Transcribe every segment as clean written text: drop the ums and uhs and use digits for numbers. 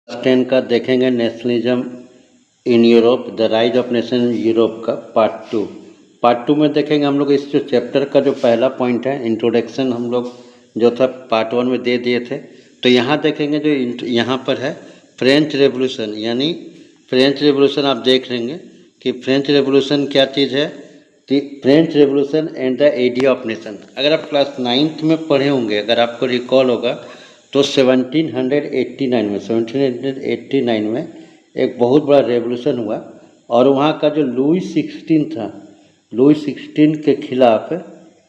10 का देखेंगे nationalism in Europe, the rise of nation in Europe का पार्ट टू में देखेंगे हम लोग। इस जो चैप्टर का जो पहला पॉइंट है इंट्रोडक्शन, हम लोग जो था पार्ट 1 में दे दिए थे। तो यहाँ देखेंगे जो यहाँ पर है फ्रेंच रेवोल्यूशन, यानी फ्रेंच रेवोल्यूशन आप देख लेंगे कि फ्रेंच रेवोल्यूशन क्या चीज़ है। French revolution and the idea of nation, अगर आप क्लास 9th में पढ़े होंगे, अगर आपको रिकॉल होगा तो 1789 में एक बहुत बड़ा रेवोल्यूशन हुआ और वहाँ का जो लुई 16 था, लुई 16 के खिलाफ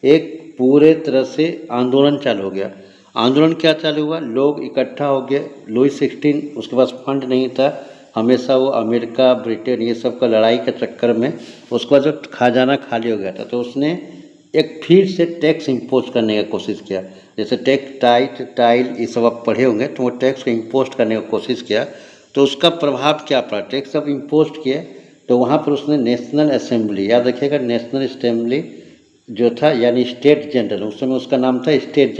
एक पूरे तरह से आंदोलन चालू हो गया। आंदोलन क्या चालू हुआ, लोग इकट्ठा हो गए। लुई 16 उसके पास फंड नहीं था, हमेशा वो अमेरिका ब्रिटेन ये सब का लड़ाई के चक्कर में उसके बाद जो खजाना खाली हो गया था, तो उसने एक फिर से टैक्स इम्पोज करने का कोशिश किया। जैसे टैक्स टाइल ये सब आप पढ़े होंगे, तो वो टैक्स को इम्पोज करने का कोशिश किया। तो उसका प्रभाव क्या पड़ा, टैक्स सब इम्पोज किए तो वहाँ पर उसने नेशनल असेंबली, याद रखिएगा नेशनल असेंबली जो था यानी स्टेट जनरल, उस समय उसका नाम था स्टेट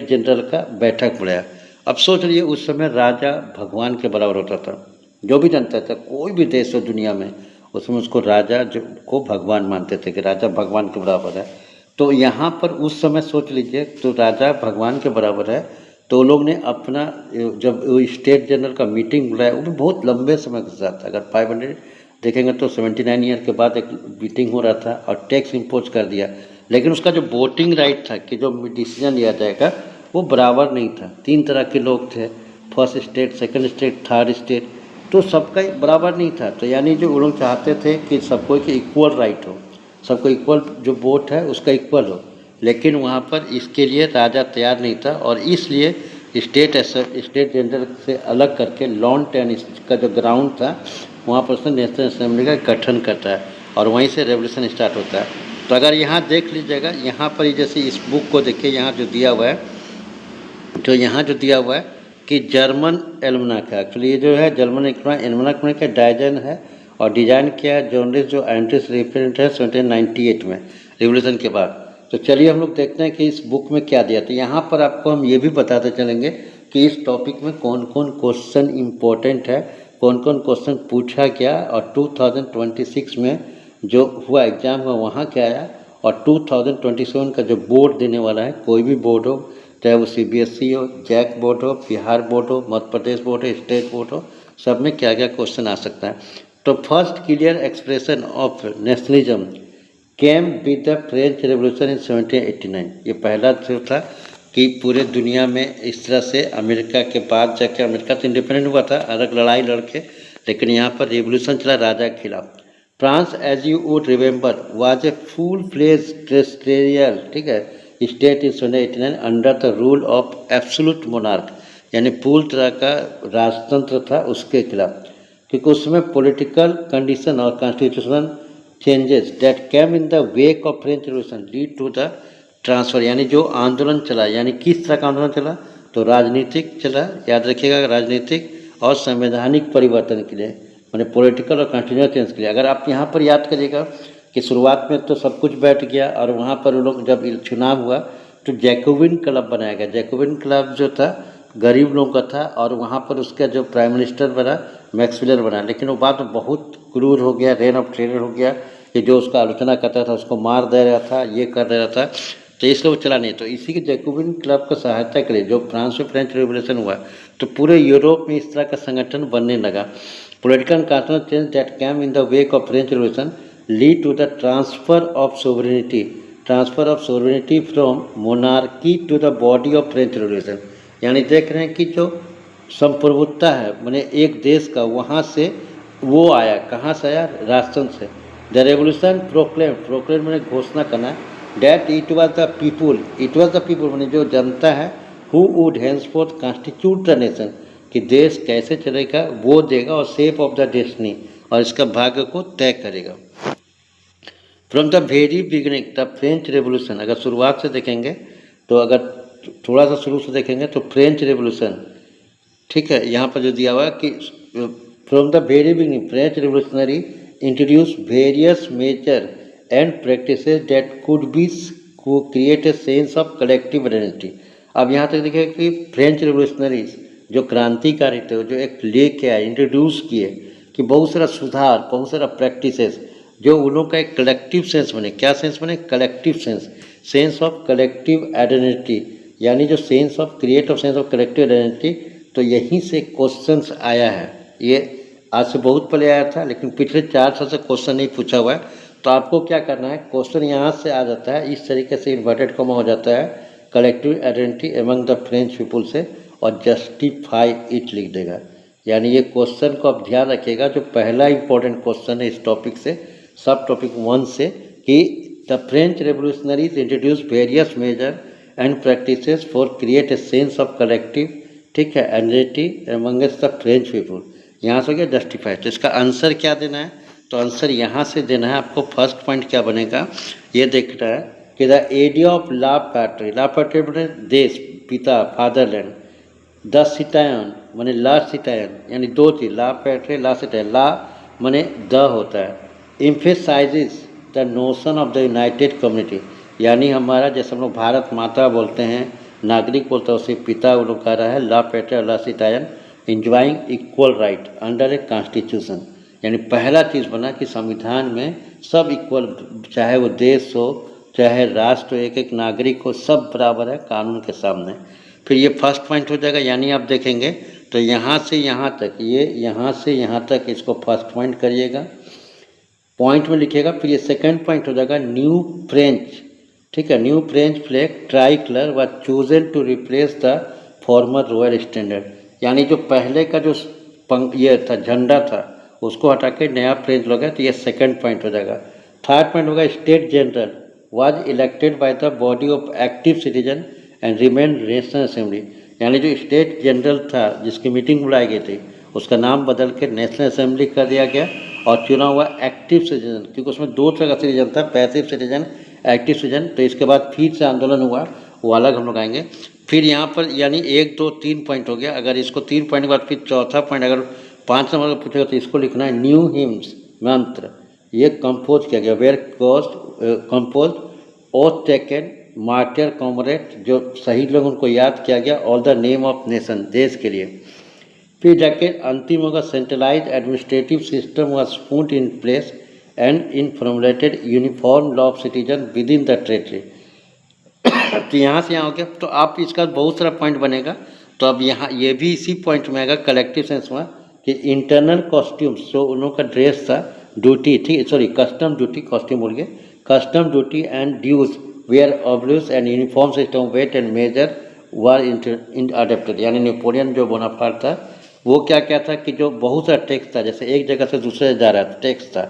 जनरल का बैठक बुलाया। अब सोच लीजिए उस समय राजा भगवान के बराबर होता था, जो भी जनता था कोई भी देश हो दुनिया में उसमें उसको राजा जो को भगवान मानते थे कि राजा भगवान के बराबर है। तो यहाँ पर उस समय सोच लीजिए तो राजा भगवान के बराबर है, तो लोग ने अपना जब स्टेट जनरल का मीटिंग बुलाया, वो भी बहुत लंबे समय के साथ, अगर 500 देखेंगे तो 79 ईयर के बाद एक मीटिंग हो रहा था और टैक्स इम्पोज कर दिया। लेकिन उसका जो वोटिंग राइट था कि जो डिसीजन लिया जाएगा वो बराबर नहीं था। 3 तरह के लोग थे, first state, second state, third state, तो सबका बराबर नहीं था। तो यानी जो वो लोग चाहते थे कि सबको एक इक्वल राइट हो, सबको इक्वल जो वोट है उसका इक्वल हो, लेकिन वहाँ पर इसके लिए राजा तैयार नहीं था और इसलिए स्टेट जनरल से अलग करके लॉन टेन का जो ग्राउंड था वहाँ पर उसने नेशनल असेंबली का गठन करता है और वहीं से रेवोल्यूशन स्टार्ट होता है। तो अगर यहाँ देख लीजिएगा, यहाँ पर जैसे इस बुक को देखिए, यहाँ जो दिया हुआ है, तो यहाँ जो दिया हुआ है कि जर्मन एल्मनाक है, एक्चुअली ये जो है जर्मन एल्मनाक में क्या डायजन है और डिजाइन किया है जॉर्नलिस्ट जो एंट्रिस रिप्रेजेंट है 1798 में रिवोल्यूशन के बाद। तो चलिए हम लोग देखते हैं कि इस बुक में क्या दिया। तो यहाँ पर आपको हम ये भी बताते चलेंगे कि इस टॉपिक में कौन कौन क्वेश्चन इम्पोर्टेंट है, कौन कौन क्वेश्चन पूछा गया और 2026 में जो हुआ एग्ज़ाम हुआ वहाँ क्या आया, और 2027 का जो बोर्ड देने वाला है, कोई भी बोर्ड हो, चाहे वो CBSE हो, जैक बोर्ड हो, बिहार बोर्ड हो, मध्य प्रदेश बोर्ड हो, स्टेट बोर्ड हो, सब में क्या क्या क्वेश्चन आ सकता है। तो first clear expression of nationalism came with the French revolution in 1789। ये पहला जो था कि पूरे दुनिया में इस तरह से अमेरिका के बाद जाके, अमेरिका तो इंडिपेंडेंट हुआ था अलग लड़ाई लड़के, लेकिन यहाँ पर रेवोल्यूशन चला राजा के खिलाफ। France as you would remember was a full fledge territorial, ठीक है, state in 1789 under the rule of absolute monarch, यानी पूर्ण तरह का राजतंत्र था उसके खिलाफ, क्योंकि उसमें पॉलिटिकल कंडीशन और constitutional changes that came in the wake of French revolution lead to the transfer, यानी जो आंदोलन चला, यानी किस तरह का आंदोलन चला, तो राजनीतिक चला, याद रखिएगा राजनीतिक और संवैधानिक परिवर्तन के लिए, मैंने पॉलिटिकल और कॉन्स्टिट्यूशनल चेंज के लिए। अगर आप यहाँ पर याद करिएगा कि शुरुआत में तो सब कुछ बैठ गया और वहाँ पर वो लोग जब चुनाव हुआ तो जैकोबिन क्लब बनाया गया। जैकोबिन क्लब जो था गरीब लोगों का था और वहाँ पर उसका जो प्राइम मिनिस्टर बना मैक्सवेलर बना, लेकिन वो बात बहुत क्रूर हो गया, रेन ऑफ टेरर हो गया कि जो उसका आलोचना करता था उसको मार दे रहा था, ये कर दे रहा था, तो इसलिए वो चला नहीं। तो इसी के जैकोबिन क्लब का सहायता के लिए जो फ्रांस में फ्रेंच रेवोल्यूशन हुआ तो पूरे यूरोप में इस तरह का संगठन बनने लगा। Political constitutional change that came in the wake of French revolution lead to the transfer of sovereignty from monarchy to the body of French revolution, यानी देख रहे हैं कि जो संप्रभुत्ता है मैंने एक देश का, वहाँ से वो आया, कहाँ से आया, राजतंत्र से। द रेवोल्यूशन प्रोक्लेम मैंने घोषणा करना, that it was the people मैंने जो जनता है, who would henceforth constitute the nation, कि देश कैसे चलेगा वो देगा और शेप ऑफ द डेस्टिनी, और इसका भाग्य को तय करेगा। From the very beginning the French revolution, अगर शुरुआत से देखेंगे तो अगर थोड़ा सा शुरू से देखेंगे तो फ्रेंच रेवोल्यूशन, ठीक है, यहाँ पर जो दिया हुआ कि from the very beginning French revolutionary introduce various major and practices that could create a sense of collective identity. अब यहाँ तक देखिए कि फ्रेंच रेवोल्यूशनरीज जो क्रांतिकारी थे, जो एक लेके आए, इंट्रोड्यूस किए कि बहुत सारा सुधार, बहुत सारा प्रैक्टिसेस, जो उन लोगों का एक कलेक्टिव सेंस बने। क्या सेंस बने? Collective sense, sense of collective identity, यानी जो sense of create of sense of collective identity. तो यहीं से क्वेश्चंस आया है। ये आज से बहुत पहले आया था, लेकिन पिछले 4 साल से क्वेश्चन नहीं पूछा हुआ है। तो आपको क्या करना है, क्वेश्चन यहाँ से आ जाता है, इस तरीके से इन्वर्टेड कॉमा हो जाता है, collective identity among the French people से, और जस्टिफाई इट लिख देगा। यानी ये क्वेश्चन को आप ध्यान रखिएगा, जो पहला इंपॉर्टेंट क्वेश्चन है इस टॉपिक से, सब टॉपिक 1 से, कि the French revolutionaries introduce various major and practices for create a sense of collective, ठीक है, identity amongst the French people. यहाँ से हो गया जस्टिफाई। तो इसका आंसर क्या देना है? तो आंसर यहाँ से देना है आपको। फर्स्ट पॉइंट क्या बनेगा, ये देखना है कि द आइडिया ऑफ ला पैट्री, ला पैट्री मैंने देश, पिता, फादरलैंड, द सिटायन माने ला सिटायन, यानी 2 चीज़, ला पैट्री, ला सिटायन। ला माने द होता है, emphasises the notion of the United community, यानी हमारा जैसे हम लोग भारत माता बोलते हैं, नागरिक बोलते हैं, उसे पिता वो लोग कह रहा है, ला पैट्री ला सिटायन enjoying equal right under a constitution. यानी पहला चीज़ बना कि संविधान में सब इक्वल, चाहे वो देश हो चाहे राष्ट्र हो, एक एक नागरिक हो, सब बराबर है कानून के सामने। फिर ये फर्स्ट पॉइंट हो जाएगा। यानी आप देखेंगे तो यहाँ से यहाँ तक, ये यहाँ से यहाँ तक, इसको फर्स्ट पॉइंट करिएगा, पॉइंट में लिखिएगा। फिर ये सेकंड पॉइंट हो जाएगा, न्यू फ्रेंच, ठीक है, new French flag tricolour was chosen to replace the former royal standard, यानी जो पहले का जो ये था, झंडा था, उसको हटा के नया फ्रेंच लगा। तो ये सेकंड पॉइंट हो जाएगा। थर्ड पॉइंट होगा, state general was elected by the body of active citizen and remain national assembly, यानी जो स्टेट जनरल था जिसकी मीटिंग बुलाई गई थी, उसका नाम बदल के नेशनल असेंबली कर दिया गया, और चुना हुआ एक्टिव सिटीजन, क्योंकि उसमें 2 तरह का सिटीजन था, पैसिव सिटीजन, एक्टिव सिटीजन। तो इसके बाद फिर से आंदोलन हुआ, वो अलग हम लोग आएंगे। फिर यहाँ पर यानी 1 2 3 पॉइंट हो गया। अगर इसको 3 पॉइंट के बाद फिर चौथा पॉइंट अगर 5 नंबर का पूछेगा तो इसको लिखना है, न्यू हिम्स मंत्र, ये कंपोज किया गया, where compose oath taken martyr comrade, जो शहीद लोग उनको याद किया गया, all the name of nation, देश के लिए। फिर जाके अंतिम होगा, centralise administrative system was put in place and in formulated uniform law of citizen within the territory. तो यहाँ से यहाँ हो गया। तो आप इसका बहुत सारा पॉइंट बनेगा। तो अब यहाँ ये भी इसी पॉइंट में आएगा, कलेक्टिव सेंस में, कि इंटरनल कॉस्ट्यूम्स, जो उन लोगों का ड्रेस था, ड्यूटी, ठीक, सॉरी, कस्टम ड्यूटी, कॉस्ट्यूम बोल गए, custom duty and dues were abolished and uniform system weight and measure were adopted, यानी नेपोलियन जो बोनापार्ट था, वो क्या क्या था कि जो बहुत सारा टैक्स था, जैसे एक जगह से दूसरे जा रहा था टैक्स था,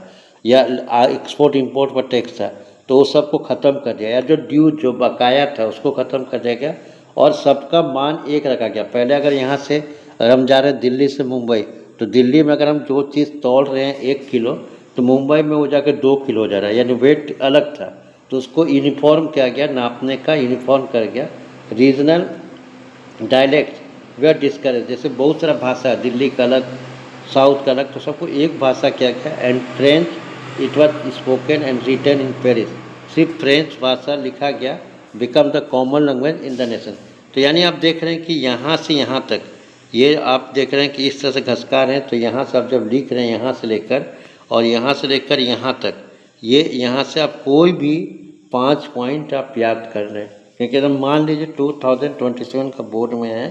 या एक्सपोर्ट इंपोर्ट पर टैक्स था, तो वो सबको ख़त्म कर दिया, या जो ड्यू जो बकाया था उसको ख़त्म कर दिया गया, और सबका मान एक रखा गया। पहले अगर यहाँ से हम जा रहे हैं दिल्ली से मुंबई, तो दिल्ली में अगर हम जो चीज़ तोल रहे हैं 1 किलो, तो मुंबई में वो जाकर 2 किलो हो जा रहा है, यानी वेट अलग था। तो उसको यूनिफॉर्म किया गया, नापने का यूनिफॉर्म कर गया। Regional dialect were discourage, जैसे बहुत सारा भाषा है, दिल्ली का अलग, साउथ का अलग, तो सबको एक भाषा किया गया। And French it was spoken and written in Paris, सिर्फ फ्रेंच भाषा लिखा गया, become the common language in the nation. तो यानी आप देख रहे हैं कि यहाँ से यहाँ तक, ये आप देख रहे हैं कि इस तरह से घसकार हैं। तो यहाँ से आप जब लिख रहे हैं, यहाँ से लेकर और यहाँ से लेकर यहाँ तक, ये यहाँ से आप कोई भी 5 पॉइंट आप याद कर रहे हैं, क्योंकि एकदम मान लीजिए 2027 का बोर्ड में है,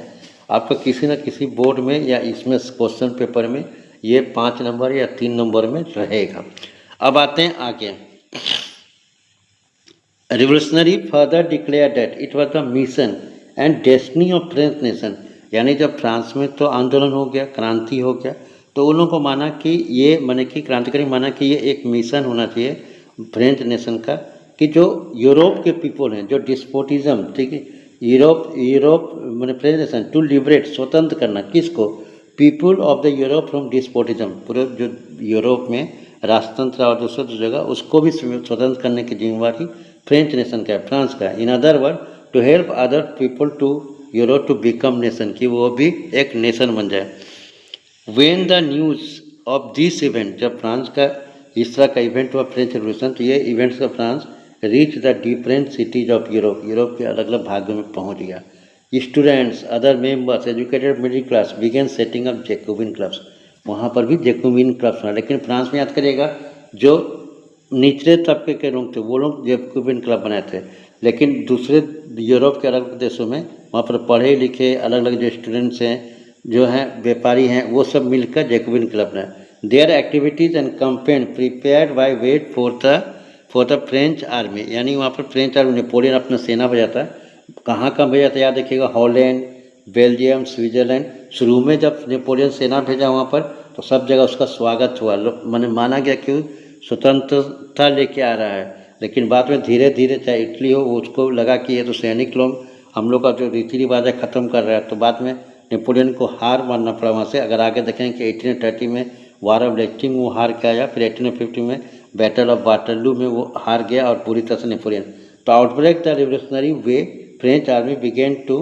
आपका किसी न किसी बोर्ड में या इसमें क्वेश्चन पेपर में ये 5 नंबर या 3 नंबर में रहेगा। अब आते हैं आगे। Revolutionary further declare that it was the mission and destiny of French nation, यानी जब फ्रांस में तो आंदोलन हो गया, क्रांति हो गया, तो उन लोगों को माना कि ये माने कि क्रांतिकारी माना कि ये एक मिशन होना चाहिए फ्रेंच नेशन का, कि जो यूरोप के पीपल हैं, जो डिस्पोटिज्म, ठीक है, यूरोप मैंने फ्रेंच नेशन टू लिबरेट, स्वतंत्र करना, किसको, people of the Europe from despotism, पूरे जो यूरोप में राजतंत्र और दूसरी जगह, उसको भी स्वतंत्र करने की जिम्मेवारी फ्रेंच नेशन का है, फ्रांस का। In other word to help other people to Europe to become nation, कि वो भी एक नेशन बन जाए। When the news of this event, जब फ्रांस का इस तरह का इवेंट हुआ फ्रेंच रेवोल्यूशन, तो ये इवेंट्स का France reach the different cities of Europe, Europe के अलग अलग भागों में पहुंच गया। Students other members educated middle class began setting up Jacobin clubs. वहाँ पर भी जैकोबिन क्लब्स बना, लेकिन फ्रांस में याद करिएगा जो निचले तबके के लोग थे वो लोग जैकोबिन क्लब बनाए थे, लेकिन दूसरे यूरोप के अलग देशों में वहाँ पर पढ़े लिखे अलग अलग जो स्टूडेंट्स हैं, जो हैं व्यापारी हैं, वो सब मिलकर जैकोबिन क्लब बनाए। There activities and campaign prepared by weight for the French army, यानी वहाँ पर फ्रेंच आर्मी नेपोलियन अपना सेना भेजाता है। कहाँ कहाँ भेजा था याद देखिएगा, हॉलैंड, बेल्जियम, स्विट्ज़रलैंड। शुरू में जब नेपोलियन सेना भेजा वहाँ पर तो सब जगह उसका स्वागत हुआ, मैंने माना गया कि स्वतंत्रता लेके आ रहा है, लेकिन बाद में धीरे धीरे चाहे इटली हो उसको लगा कि ये तो सैनिक लोग हम लोग का जो रीति रिवाज है ख़त्म कर रहा है, तो बाद में नेपोलियन को हार मानना पड़ा वहाँ से। अगर आगे देखें कि 1830 में वार ऑफ लेस्टिंग वो हार के आया, फिर 1850 में बैटल ऑफ वाटरलू में वो हार गया और पूरी तरह से नेपोलियन। तो outbreak the revolutionary war French army began to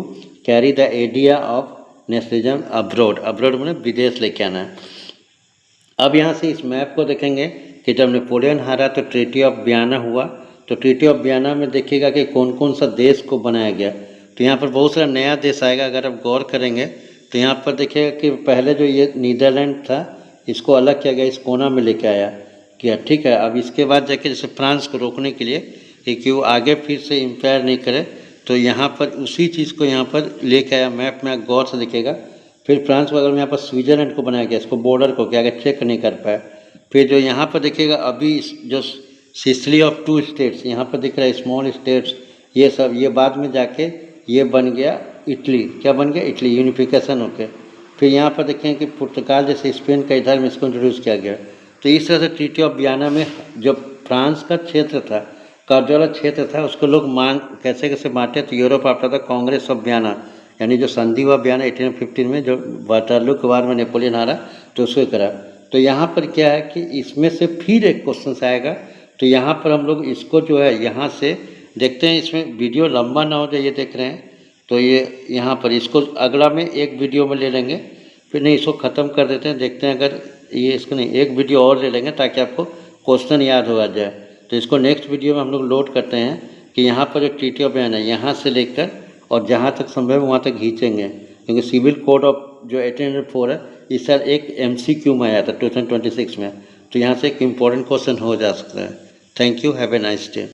carry the idea of nationalism abroad. Abroad में विदेश लेके आना है। अब यहाँ से इस मैप को देखेंगे कि जब नेपोलियन हारा तो ट्रीटी ऑफ वियना हुआ, तो ट्रीटी ऑफ वियना में देखिएगा कि कौन कौन सा देश को बनाया गया। तो यहाँ पर बहुत सारा नया देश आएगा, अगर आप गौर करेंगे तो यहाँ पर देखिएगा कि पहले जो ये नीदरलैंड था इसको अलग किया गया, इस कोना में लेके आया किया, ठीक है। अब इसके बाद जाके जैसे फ्रांस को रोकने के लिए कि वो आगे फिर से इम्पायर नहीं करे, तो यहाँ पर उसी चीज़ को यहाँ पर लेके आया। मैप में आप गौर से देखिएगा। फिर फ्रांस के बगल में यहाँ पर स्विट्ज़रलैंड को बनाया गया, इसको बॉर्डर को क्या चेक नहीं कर पाया। फिर जो यहाँ पर देखिएगा अभी जो सिसिली ऑफ 2 स्टेट्स यहाँ पर दिख रहा है, स्मॉल स्टेट्स, ये सब ये बाद में जाके ये बन गया इटली। क्या बन गया? इटली, यूनिफिकेशन होके। फिर यहाँ पर देखें कि पुर्तगाल जैसे स्पेन का इधर में इसको इंट्रोड्यूस किया गया। तो इस तरह से ट्रीटी ऑफ वियना में जो फ्रांस का क्षेत्र था, कर्ज वाला क्षेत्र था, उसको लोग कैसे कैसे बांटे, तो यूरोप आता था कांग्रेस ऑफ वियना, यानी जो संधि हुआ वियना 1815 में, जो वाटरलू के वार में नेपोलियन हारा तो उसको करा। तो यहाँ पर क्या है कि इसमें से फिर एक क्वेश्चन आएगा, तो यहाँ पर हम लोग इसको जो है यहाँ से देखते हैं। इसमें वीडियो लंबा ना हो जाए, ये देख रहे हैं, तो ये यहाँ पर इसको अगला में एक वीडियो में ले लेंगे, फिर नहीं इसको ख़त्म कर देते हैं। देखते हैं अगर ये इसको नहीं एक वीडियो और ले लेंगे ताकि आपको क्वेश्चन याद हो जाए। तो इसको नेक्स्ट वीडियो में हम लोग लोड करते हैं कि यहाँ पर जो ट्रीटी ऑफ वियना है यहाँ से लेकर और जहाँ तक संभव है वहाँ तक खींचेंगे, क्योंकि सिविल कोड ऑफ जो 1804 है इस साल एक MCQ में आया था 2026 में, तो यहाँ से एक इम्पोर्टेंट क्वेश्चन हो जा सकता है। Thank you, have a nice day.